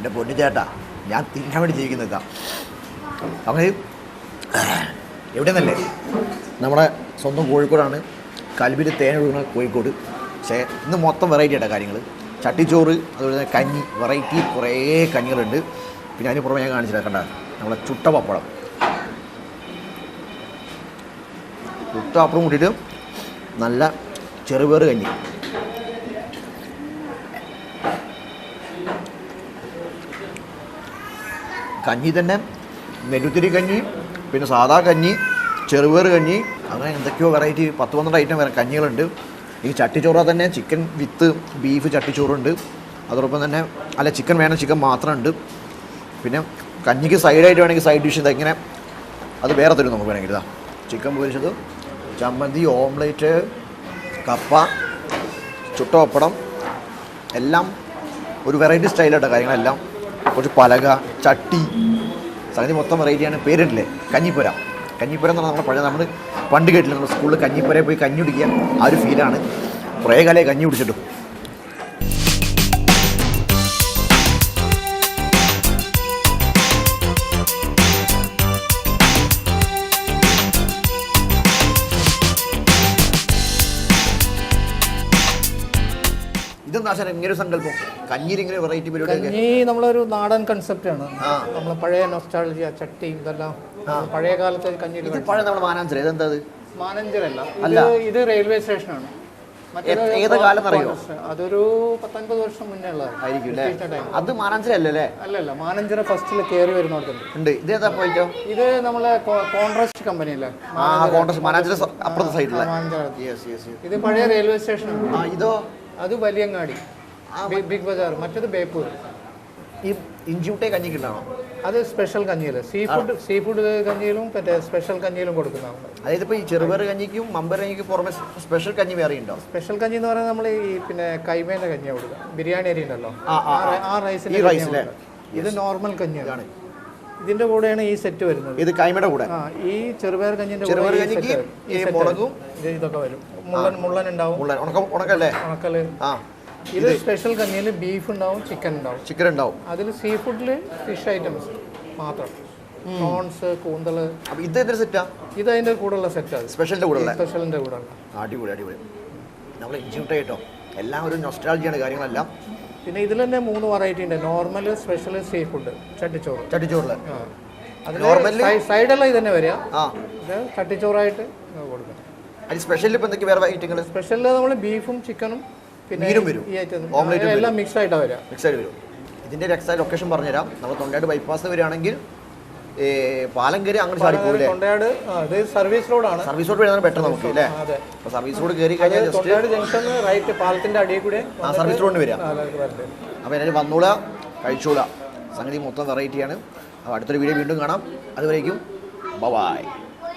എൻ്റെ പൊന്നു ചേട്ടാ, ഞാൻ തിന്നാൻ വേണ്ടി ജീവിക്കുന്നതാ. അങ്ങനെ എവിടെയെന്നല്ലേ, നമ്മുടെ സ്വന്തം കോഴിക്കോടാണ്. കൽബിൽ തേൻ ഒഴുകുന്ന കോഴിക്കോട്. പക്ഷേ ഇന്ന് മൊത്തം വെറൈറ്റി ആയിട്ടാണ് കാര്യങ്ങൾ. ചട്ടിച്ചോറ്, അതുപോലെ തന്നെ കഞ്ഞി, വെറൈറ്റി കുറേ കഞ്ഞികളുണ്ട്. പിന്നെ അതിന് പുറമെ ഞാൻ കാണിച്ചില്ല, കണ്ട നമ്മളെ ചുട്ട പപ്പടം. ചുട്ട പപ്പടം കൂട്ടിയിട്ട് നല്ല ചെറുപയറ് കഞ്ഞി. കഞ്ഞി തന്നെ നെല്ലുത്തിരി കഞ്ഞി, പിന്നെ സാദാ കഞ്ഞി, ചെറുപയർ കഞ്ഞി, അങ്ങനെ എന്തൊക്കെയോ വെറൈറ്റി 10-12 ഐറ്റം വരെ കഞ്ഞികളുണ്ട്. ഈ ചട്ടിച്ചോറ തന്നെ ചിക്കൻ വിത്ത് ബീഫ് ചട്ടിച്ചോറുണ്ട്. അതോടൊപ്പം തന്നെ അല്ല, ചിക്കൻ വേണം, ചിക്കൻ മാത്രമുണ്ട്. പിന്നെ കഞ്ഞിക്ക് സൈഡായിട്ട് വേണമെങ്കിൽ സൈഡ് ഡിഷ് ഇങ്ങനെ അത് വേറെ തരും നമുക്ക് വേണമെങ്കിൽ. ഇതാ ചിക്കൻ പൊരിച്ചത്, ചമ്മന്തി, ഓംലേറ്റ്, കപ്പ, ചുട്ട പപ്പടം, എല്ലാം ഒരു വെറൈറ്റി സ്റ്റൈലായിട്ട കാര്യങ്ങളെല്ലാം. കുറച്ച് പലക, ചട്ടി, സംഗതി മൊത്തം വെറൈറ്റിയാണ്. പേരിട്ടില്ലേ കഞ്ഞിപ്പുര. കഞ്ഞിപ്പുര എന്ന് പറഞ്ഞാൽ നമ്മുടെ പഴയ നമ്മൾ പണ്ട് കേട്ടില്ല, നമ്മുടെ സ്കൂളിൽ കഞ്ഞിപ്പുരയിൽ പോയി കഞ്ഞി കുടിക്കുക, ആ ഒരു ഫീലാണ്. കുറേ കാലമായി കഞ്ഞി കുടിച്ചിട്ടും. ഇതെന്താ സാർ ഇങ്ങനെ ഒരു സങ്കല്പം, കഞ്ഞിയിൽ ഇങ്ങനെ വെറൈറ്റി പരിപാടി? കഞ്ഞി നമ്മളൊരു നാടൻ കൺസെപ്റ്റാണ്. നമ്മൾ പഴയ നൊസ്റ്റാൾജിയ, ചട്ടി, ഇതെല്ലാം പഴയ കാലത്തെ കഞ്ഞി. പഴയ നമ്മുടെ മാനാഞ്ചിറ, ഇതെന്താ? മാനാഞ്ചിറല്ല, ഇത് റെയിൽവേ സ്റ്റേഷനാണ്. ഏത് കാലം അറിയോ? അതൊരു 10-50 വർഷം മുന്നേ ഉള്ളതാണ്. അത് മാനാഞ്ചിറ അല്ലല്ലേ? അല്ലല്ല, മാനാഞ്ചിറ ഫസ്റ്റിൽ കയറി വരുന്നോടത്തുണ്ട്. ഇതേതാ പോയിട്ടോ? ഇത് നമ്മളെ കോൺട്രാസ്റ്റ് കമ്പനിയല്ലേ, അപ്പുറത്തെ സൈഡിലെ. ഇത് പഴയ റെയിൽവേ സ്റ്റേഷനാണ്. ഇതോ? അത് വലിയങ്ങാടി, ബിഗ് ബജാർ. മറ്റേത് ബേപ്പൂർ. ഈ ഇഞ്ചിമുട്ടേ കഞ്ഞി കിട്ടണോ? അത് സ്പെഷ്യൽ കഞ്ഞിയല്ലേ, സീ ഫുഡ് കഞ്ഞിയിലും മറ്റേ സ്പെഷ്യൽ കഞ്ഞിയിലും കൊടുക്കുന്നതാണ്. അതായത് ഇപ്പോൾ ഈ ചെറുപയർ കഞ്ഞിക്കും മമ്പയർ കഞ്ഞിക്കും പുറമെ സ്പെഷ്യൽ കഞ്ഞി വേറെ ഉണ്ടോ? സ്പെഷ്യൽ കഞ്ഞി എന്ന് പറയുന്നത് നമ്മൾ ഈ പിന്നെ കൈമേൻ്റെ കഞ്ഞിയാണ് കൊടുക്കുക. ബിരിയാണി അരി ഉണ്ടല്ലോ, ആ റൈസിൻ്റെ. ഇത് നോർമൽ കഞ്ഞിയാണ്. ഇതിന്റെ കൂടെയാണ് ഈ സെറ്റ് വരുന്നത്. ഇത് കൈമയുടെ കൂടെ ഈ ചെറുപയർ കഞ്ഞിന്റെ മുളകും ഇതൊക്കെ വരും. മുള്ളൻ ഉണ്ടാവും, ഉണക്കല്. ഇത് സ്പെഷ്യൽ കഞ്ഞിയിൽ ബീഫ് ഉണ്ടാവും, ചിക്കൻ ഉണ്ടാവും. അതിൽ സീ ഫുഡിൽ ഫിഷ് ഐറ്റംസ് മാത്രം, പ്രോൺസ്, കൂന്തള്. ഇത് സെറ്റാ? ഇത് അതിന്റെ കൂടെയുള്ള സെറ്റാണ്, സ്പെഷ്യലിന്റെ കൂടെ. അടിപൊളി അടിപൊളി. നമ്മൾ ഇഞ്ചിമുട്ട കേട്ടോ, എല്ലാം ഒരു നൊസ്റ്റാൾജിയാണ് കാര്യങ്ങളെല്ലാം. പിന്നെ ഇതിൽ തന്നെ 3 വെറൈറ്റി ഉണ്ട്: നോർമൽ, സ്പെഷ്യൽ, സീ ഫുഡ്. ചട്ടിച്ചോറില് സൈഡെല്ലാം ഇത് തന്നെ വരിക. ഇത് ചട്ടിച്ചോറായിട്ട് കൊടുക്കണം. സ്പെഷ്യലിൽ ഇപ്പൊ എന്തൊക്കെ വേറെ ഐറ്റങ്ങൾ? സ്പെഷ്യലിൽ നമ്മൾ ബീഫും ചിക്കനും പിന്നെ ഈ ഐറ്റം എല്ലാം മിക്സ് ആയിട്ടാണ് വരിക. ഇതിന്റെ എക്സാക്ട് ലൊക്കേഷൻ പറഞ്ഞുതരാം. നമ്മൾ തൊണ്ടയാട് ബൈപ്പാസ് വരികയാണെങ്കിൽ പാലങ്കരി അങ്ങോട്ട് ചാടി പോകില്ലേ? തൊണ്ടയാട് സർവീസ് റോഡാണ്. സർവീസ് റോഡ് വരുന്നത് ബെറ്റർ നമുക്ക് അല്ലേ? അപ്പോൾ സർവീസ് റോഡ് കയറി കഴിഞ്ഞാൽ തൊണ്ടയാട് ജംഗ്ഷൻ റൈറ്റ്, പാലത്തിന്റെ അടിയിൽ കൂടെ സർവീസ് റോഡിന് വരിക. അപ്പോൾ എല്ലാവരും വന്നോളാ, കഴിച്ചോളാം. സംഗതി മൊത്തം വെറൈറ്റിയാണ്. അപ്പോൾ അടുത്തൊരു വീഡിയോ വീണ്ടും കാണാം. അതുവരേക്കും ബൈ.